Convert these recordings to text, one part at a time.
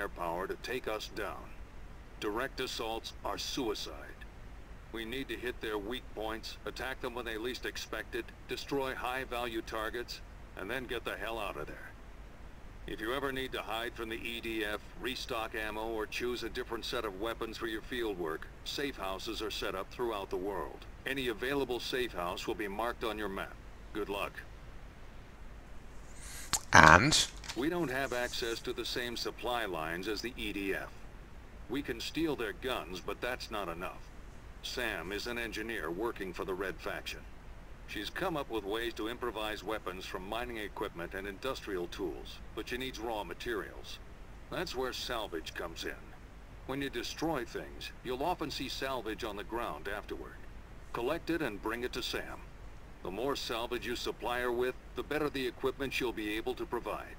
firepower to take us down. Direct assaults are suicide. We need to hit their weak points, attack them when they least expect it, destroy high-value targets, and then get the hell out of there. If you ever need to hide from the EDF, restock ammo, or choose a different set of weapons for your fieldwork, safe houses are set up throughout the world. Any available safe house will be marked on your map. Good luck. And? We don't have access to the same supply lines as the EDF. We can steal their guns, but that's not enough. Sam is an engineer working for the Red Faction. She's come up with ways to improvise weapons from mining equipment and industrial tools, but she needs raw materials. That's where salvage comes in. When you destroy things, you'll often see salvage on the ground afterward. Collect it and bring it to Sam. The more salvage you supply her with, the better the equipment she'll be able to provide.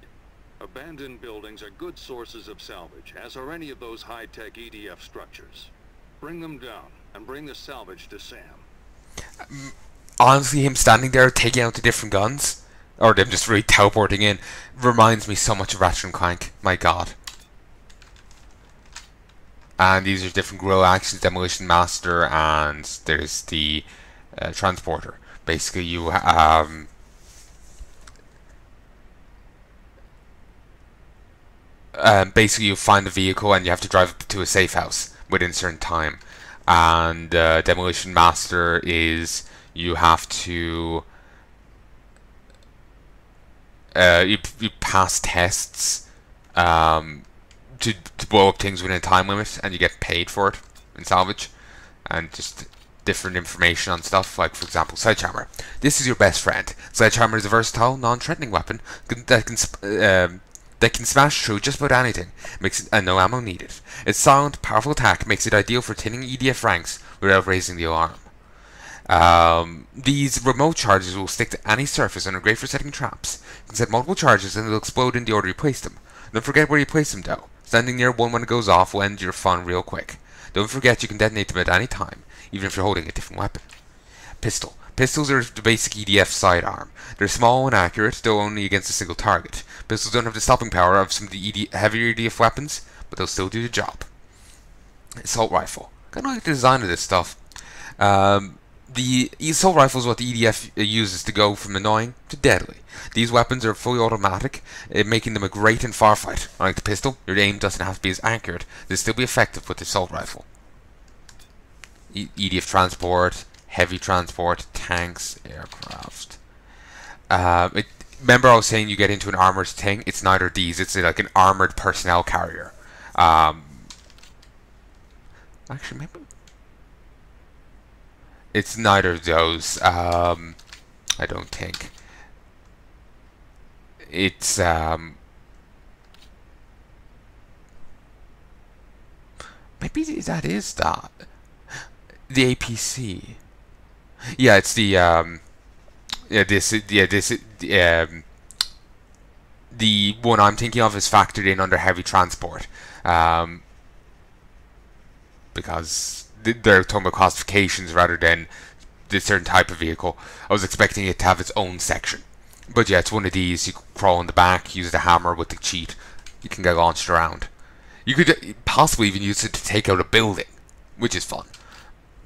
Abandoned buildings are good sources of salvage, as are any of those high-tech EDF structures. Bring them down, and bring the salvage to Sam. Honestly, him standing there taking out the different guns, or them just really teleporting in, reminds me so much of Ratchet and Clank. My god. And these are different Guerrilla actions, Demolition Master, and there's the Transporter. Basically, you basically you find the vehicle and you have to drive it to a safe house within a certain time. And Demolition Master is you have to you pass tests to blow up things within a time limit, and you get paid for it in salvage, and just different information on stuff, like for example Sledgehammer. This is your best friend. Sledgehammer is a versatile, non-threatening weapon that can smash through just about anything, and no ammo needed. Its silent, powerful attack makes it ideal for thinning EDF ranks without raising the alarm. These remote charges will stick to any surface and are great for setting traps. You can set multiple charges and they'll explode in the order you place them. Don't forget where you place them though. Standing near one when it goes off will end your fun real quick. Don't forget you can detonate them at any time, even if you're holding a different weapon. Pistol. Pistols are the basic EDF sidearm. They're small and accurate, though only against a single target. Pistols don't have the stopping power of some of the heavier EDF weapons, but they'll still do the job. Assault rifle. Kind of like the design of this stuff. The assault rifle is what the EDF uses to go from annoying to deadly. These weapons are fully automatic, making them a great in firefight. Unlike the pistol, your aim doesn't have to be as accurate. They'll still be effective with the assault rifle. EDF transport, heavy transport, tanks, aircraft. Remember I was saying you get into an armored thing? It's neither of these. It's like an armored personnel carrier. Actually, maybe it's neither of those. I don't think. It's maybe that is that. The APC. Yeah, it's the the one I'm thinking of is factored in under heavy transport, because they're talking about classifications rather than this certain type of vehicle. I was expecting it to have its own section, but yeah, it's one of these. You can crawl in the back, use the hammer with the cheat. You can get launched around. You could possibly even use it to take out a building, which is fun.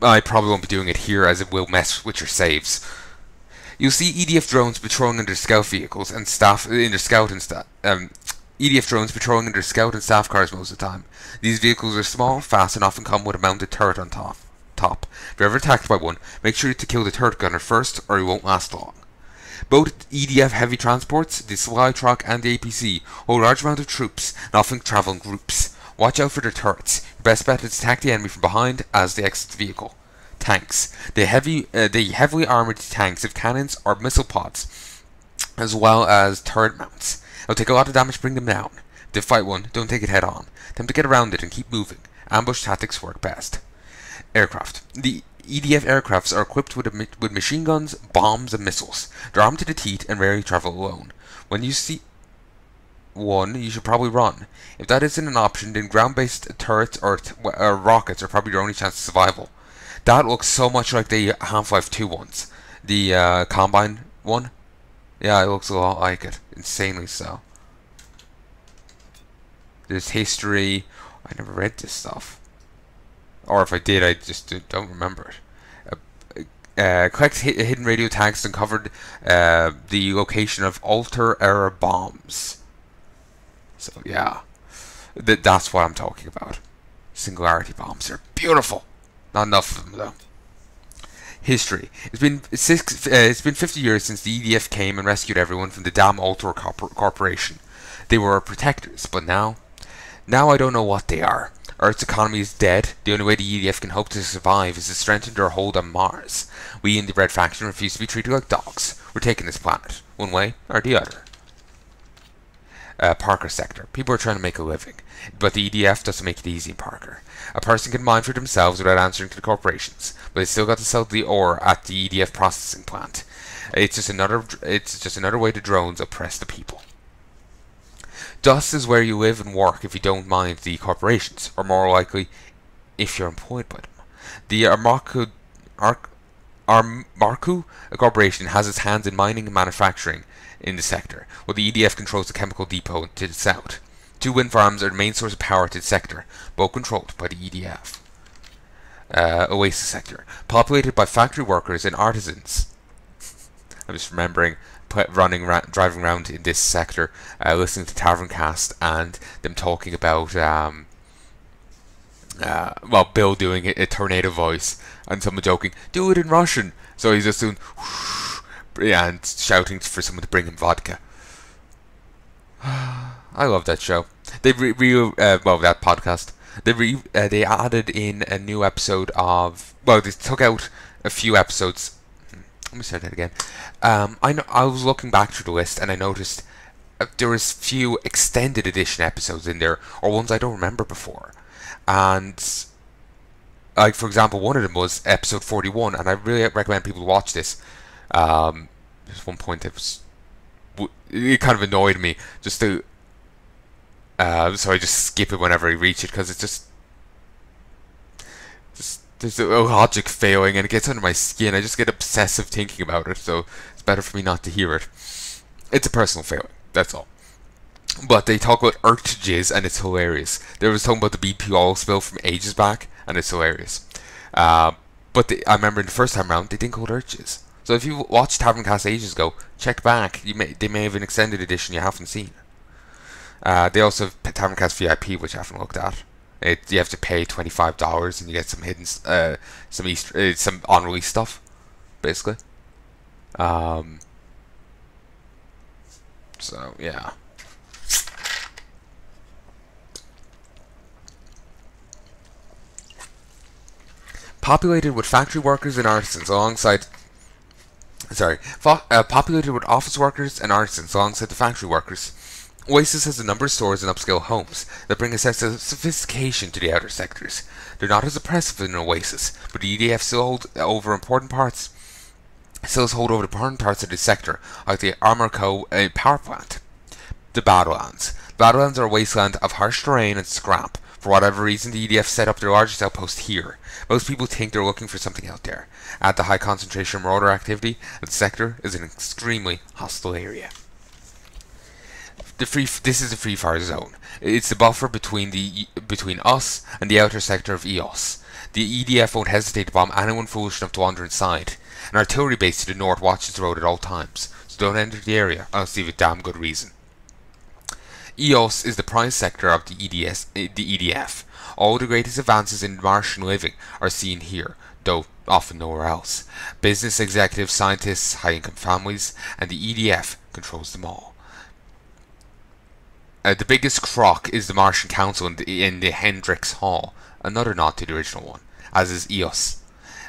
I probably won't be doing it here as it will mess with your saves. You'll see EDF drones patrolling under scout vehicles and staff EDF drones patrolling under scout and staff cars most of the time. These vehicles are small, fast, and often come with a mounted turret on top. If you're ever attacked by one, make sure to kill the turret gunner first, or you won't last long. Both EDF heavy transports, the supply truck, and the APC hold a large amount of troops and often travel in groups. Watch out for their turrets. Your best bet is to attack the enemy from behind as they exit the vehicle. Tanks. The heavily armoured tanks have cannons or missile pods, as well as turret mounts. It'll take a lot of damage to bring them down. If they fight one, don't take it head on. Attempt to get around it and keep moving. Ambush tactics work best. Aircraft. The EDF aircrafts are equipped with machine guns, bombs, and missiles. They're armed to the teeth and rarely travel alone. When you see one, you should probably run. If that isn't an option, then ground-based turrets or rockets are probably your only chance of survival. That looks so much like the Half-Life 2 ones. The Combine one. Yeah, it looks a lot like it. Insanely so. There's history. I never read this stuff. Or if I did, I just don't remember it. Collect hidden radio tags and uncovered the location of alter-era bombs. So yeah, that's what I'm talking about. Singularity bombs. They're beautiful. Not enough of them though. History. It's been 50 years since the EDF came and rescued everyone from the damn Alter Corporation. They were our protectors, but now I don't know what they are. Earth's economy is dead. The only way the EDF can hope to survive is to strengthen their hold on Mars. We in the Red Faction refuse to be treated like dogs. We're taking this planet, one way or the other. Parker sector. People are trying to make a living, but the EDF doesn't make it easy in Parker. A person can mine for themselves without answering to the corporations, but they still got to sell the ore at the EDF processing plant. It's just another way the drones oppress the people. Dust is where you live and work if you don't mind the corporations, or more likely, if you're employed by them. The Armarku Corporation has its hands in mining and manufacturing in the sector, while the EDF controls the chemical depot to the south. 2 wind farms are the main source of power to the sector, both controlled by the EDF. Oasis sector, populated by factory workers and artisans. I'm just remembering driving around in this sector, listening to Taverncast and them talking about Bill doing a tornado voice and someone joking, "Do it in Russian." So he's just doing and shouting for someone to bring him vodka. I love that show. They that podcast. They added in a new episode of. Well, they took out a few episodes. Let me start that again. I was looking back through the list and I noticed there was few extended edition episodes in there, or ones I don't remember before. And like for example, one of them was episode 41, and I really recommend people watch this. There's one point it kind of annoyed me just to. So I just skip it whenever I reach it because it's just there's a logic failing and it gets under my skin. I just get obsessive thinking about it, so it's better for me not to hear it. It's a personal failing, that's all. But they talk about Urchages and it's hilarious. They was talking about the BP oil spill from ages back and it's hilarious. But I remember the first time around they didn't call it Urchages. So if you watched Taverncast ages ago, check back. They may have an extended edition you haven't seen. They also have Taverncast VIP, which I haven't looked at. You have to pay $25 and you get some hidden, some on-release stuff, basically. So yeah. Populated with factory workers and artisans alongside. Populated with office workers and artisans alongside the factory workers. Oasis has a number of stores and upscale homes that bring a sense of sophistication to the outer sectors. They're not as oppressive in Oasis, but the EDF still hold over important parts of the sector, like the Armarco power plant. The Badlands. The Badlands are a wasteland of harsh terrain and scrap. For whatever reason, the EDF set up their largest outpost here. Most people think they're looking for something out there. Add the high concentration of marauder activity, and the sector is an extremely hostile area. This is the free fire zone. It's the buffer between us and the outer sector of EOS. The EDF won't hesitate to bomb anyone foolish enough to wander inside. An artillery base to the north watches the road at all times, so don't enter the area unless you have a damn good reason. EOS is the prize sector of the EDF. All the greatest advances in Martian living are seen here, though often nowhere else. Business executives, scientists, high-income families, and the EDF controls them all. The biggest crock is the Martian Council in the Hendrix Hall, another nod to the original one, as is EOS.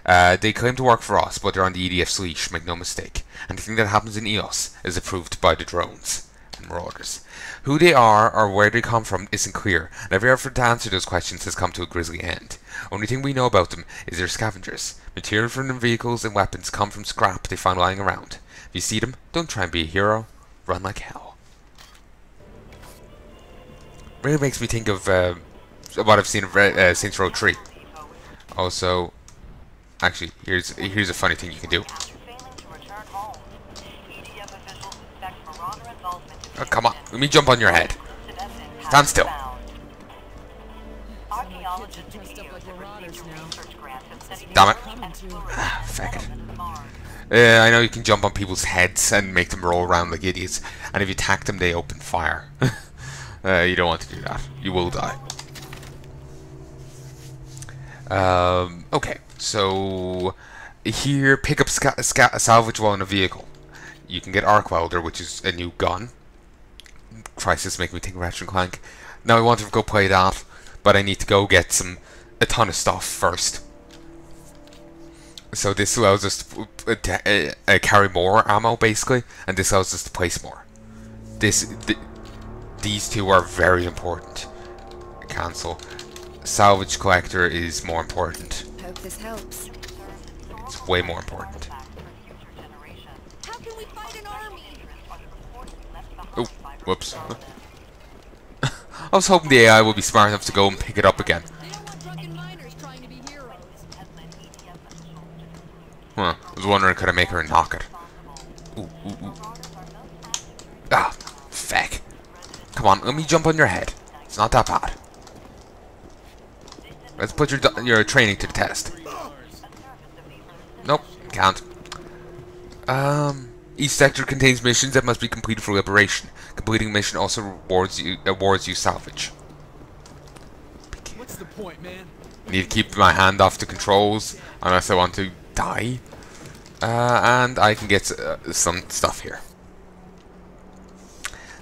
They claim to work for us, but they're on the EDF's leash, make no mistake. Anything that happens in EOS is approved by the drones and marauders. Who they are or where they come from isn't clear, and every effort to answer those questions has come to a grisly end. Only thing we know about them is they're scavengers. Material from their vehicles and weapons come from scrap they find lying around. If you see them, don't try and be a hero. Run like hell. Really makes me think of what I've seen of Saints Row 3. Also, actually, here's a funny thing you can do. Oh, come on, let me jump on your head. Stand still. Damn it. Fuck it. I know you can jump on people's heads and make them roll around like idiots, and if you attack them, they open fire. You don't want to do that. You will die. Okay, so here, pick up salvage while in a vehicle. You can get arc welder, which is a new gun. Christ, this is making me think Ratchet and Clank. Now I want to go play that, but I need to go get a ton of stuff first. So this allows us to carry more ammo, basically, and this allows us to place more. These two are very important. Cancel. Salvage collector is more important. Hope this helps. It's way more important. How can we fight an army? Oh, whoops. I was hoping the AI would be smart enough to go and pick it up again. They don't want drunken miners trying to be heroes. Huh. I was wondering, could I make her knock it? Ooh, ooh, ooh. Ah, feck. Come on, let me jump on your head. It's not that bad. Let's put your training to the test. Nope, can't. Each sector contains missions that must be completed for liberation. Completing a mission also awards you salvage. What's the point, man? Need to keep my hand off the controls unless I want to die. And I can get some stuff here.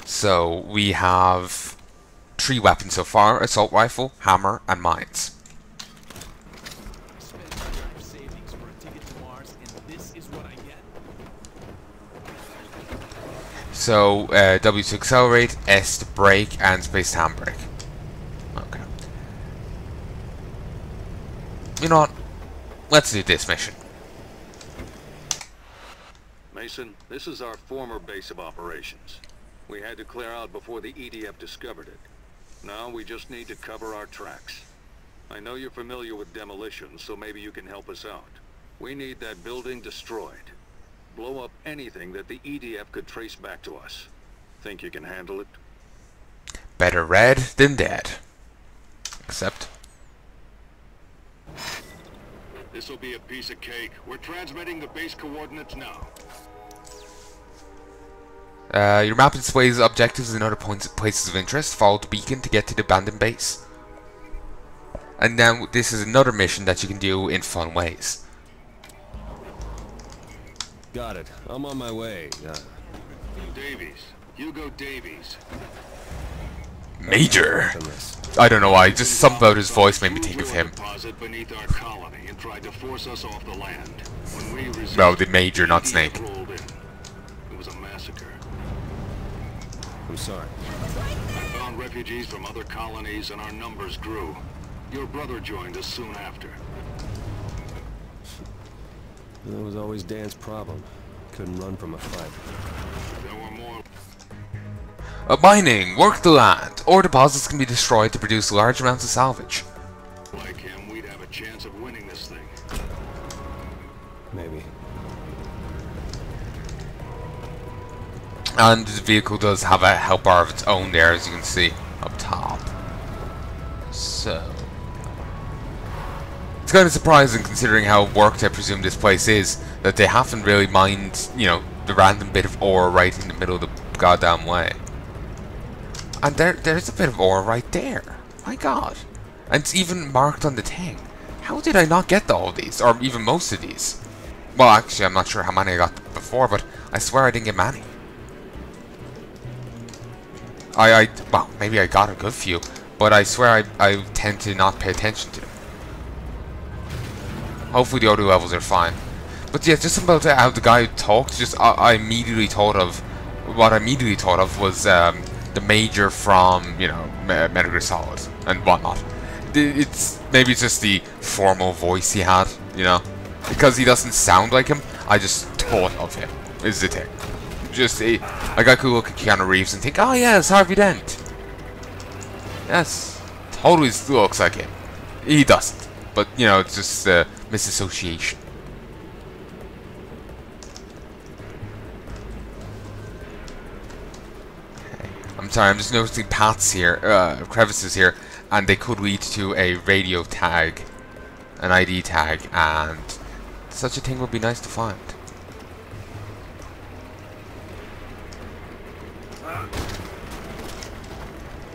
So we have 3 weapons so far: assault rifle, hammer, and mines. So W to accelerate, S to brake, and space to handbrake. Okay. You know what? Let's do this mission. Mason, this is our former base of operations. We had to clear out before the EDF discovered it. Now we just need to cover our tracks. I know you're familiar with demolition, so maybe you can help us out. We need that building destroyed. Blow up anything that the EDF could trace back to us. Think you can handle it? Better red than dead. Except... This'll be a piece of cake. We're transmitting the base coordinates now. Your map displays objectives and other places of interest. Follow the beacon to get to the abandoned base. And now this is another mission that you can do in fun ways. Got it. I'm on my way. Davies. Hugo Davies. Major. I don't know why. Just something about his voice made me think of him. Beneath our colony and tried to force us off the land. When we resisted, No, the Major, not Snake. It was a massacre. I'm sorry. I found refugees from other colonies and our numbers grew. Your brother joined us soon after. That was always Dan's problem. Couldn't run from a fight. There were more. Mining. Work the land. Ore deposits can be destroyed to produce large amounts of salvage. Like him, we'd have a chance of winning this thing. Maybe. And the vehicle does have a help bar of its own there, as you can see up top. So it's kind of surprising, considering how worked I presume this place is, that they haven't really mined, you know, the random bit of ore right in the middle of the goddamn way. And there's a bit of ore right there. My god. And it's even marked on the thing. How did I not get all of these? Or even most of these? Well, actually, I'm not sure how many I got before, but I swear I didn't get many. Well, maybe I got a good few, but I swear I tend to not pay attention to them. Hopefully the other levels are fine. But yeah, just about how the guy talked, just I immediately thought of, what I immediately thought of was the Major from, you know, Metal Gear Solid and whatnot. Maybe it's just the formal voice he had, you know, because he doesn't sound like him. I just thought of him. Is the thing. Just I got cool look at Keanu Reeves and think, oh yeah, it's Harvey Dent. Yes, totally looks like him. He doesn't, but you know, it's just misassociation. Okay. I'm sorry, I'm just noticing paths here, crevices here and they could lead to a radio tag, an ID tag, and such a thing would be nice to find.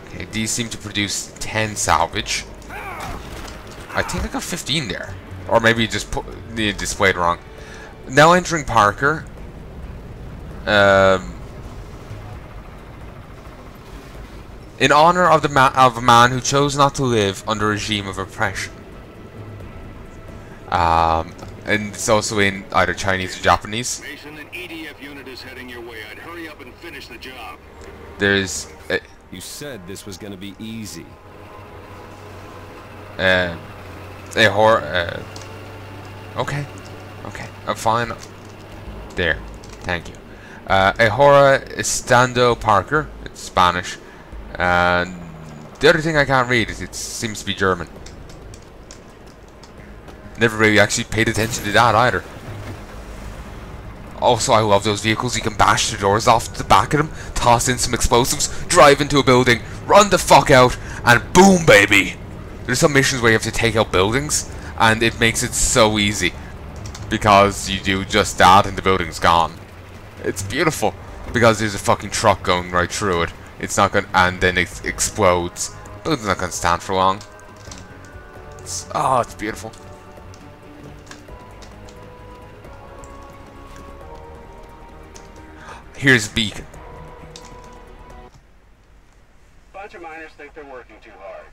Okay, these seem to produce 10 salvage. I think I got 15 there. Or maybe you just put the displayed wrong. Now entering Parker. In honor of a man who chose not to live under a regime of oppression. And it's also in either Chinese or Japanese. Mason, an EDF unit is heading your way. I'd hurry up and finish the job. There's You said this was gonna be easy. a horror. Okay, I'm fine. There, thank you. A horror estando Parker. It's Spanish. And the other thing I can't read is it seems to be German. Never really actually paid attention to that either. Also, I love those vehicles. You can bash the doors off the back of them, toss in some explosives, drive into a building, run the fuck out, and boom, baby! There's some missions where you have to take out buildings, and it makes it so easy. Because you do just that and the building's gone. It's beautiful. Because there's a fucking truck going right through it. It's not gonna, and then it explodes. The building's not gonna stand for long. It's beautiful. Here's a beacon. Bunch of miners think they're working too hard.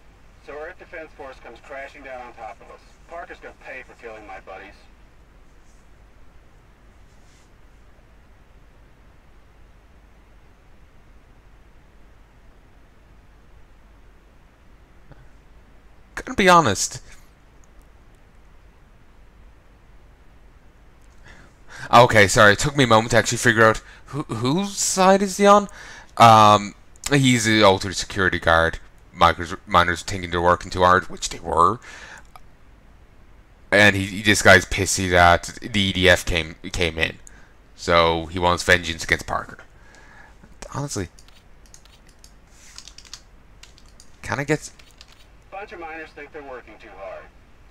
So Earth Defense Force comes crashing down on top of us. Parker's gonna pay for killing my buddies. Gonna be honest. Okay, sorry. It took me a moment to actually figure out whose side is he on. He's the altered security guard. Miners thinking they're working too hard, which they were. And this guy's pissy that the EDF came in, so he wants vengeance against Parker. Honestly, can I get? Bunch of miners think they're working too hard.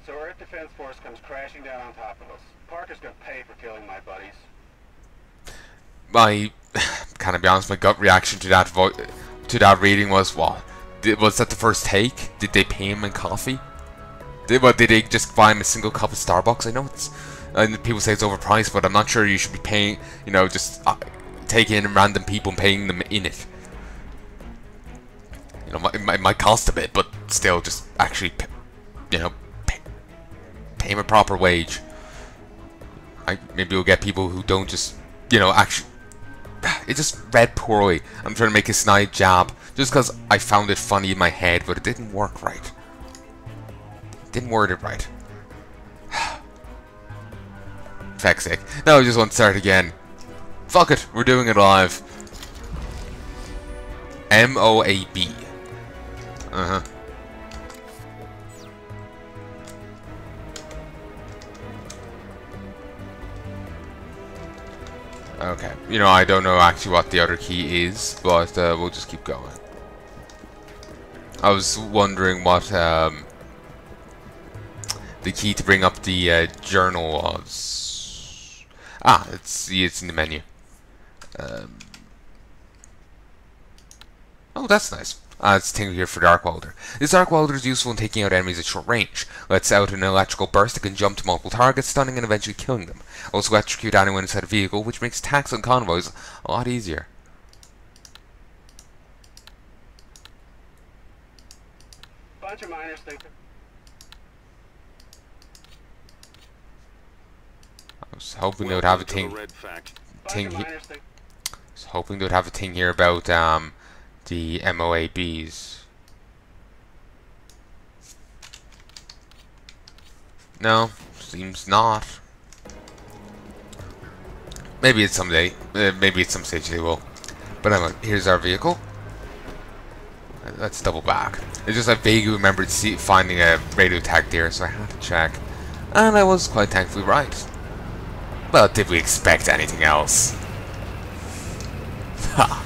So Earth Defense Force comes crashing down on top of us. Parker's gonna pay for killing my buddies. Can I be honest? My gut reaction to that reading was, what? Was that the first take? Did they pay him in coffee? Did they just buy him a single cup of Starbucks? I know and people say it's overpriced, but I'm not sure you should be paying. You know, just taking in random people and paying them in it. You know, it might cost a bit, but still, just actually, you know, pay him a proper wage. Maybe you'll get people who don't just, you know, actually. It just read poorly. I'm trying to make a snide jab just because I found it funny in my head, but it didn't work right. Didn't word it right. Feck's sake. No, I just want to start again. Fuck it, we're doing it live. MOAB. Okay, you know, I don't know actually what the other key is, but we'll just keep going. I was wondering what the key to bring up the journal was. It's in the menu. Oh, that's nice. It's a thing here for Dark Welder. This Dark Welder is useful in taking out enemies at short range. Lets out an electrical burst that can jump to multiple targets, stunning and eventually killing them. Also electrocute anyone inside a vehicle, which makes attacks on convoys a lot easier. Bunch of miners think. I was hoping they would have a thing here about the MOABs. No, seems not. Maybe it's someday. Maybe at some stage they will. But anyway, here's our vehicle. Let's double back. It's just I vaguely remembered finding a radio tag there, so I had to check. And I was quite thankfully right. Well, did we expect anything else? Ha!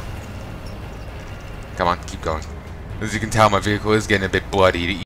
Come on, keep going. As you can tell, my vehicle is getting a bit bloody.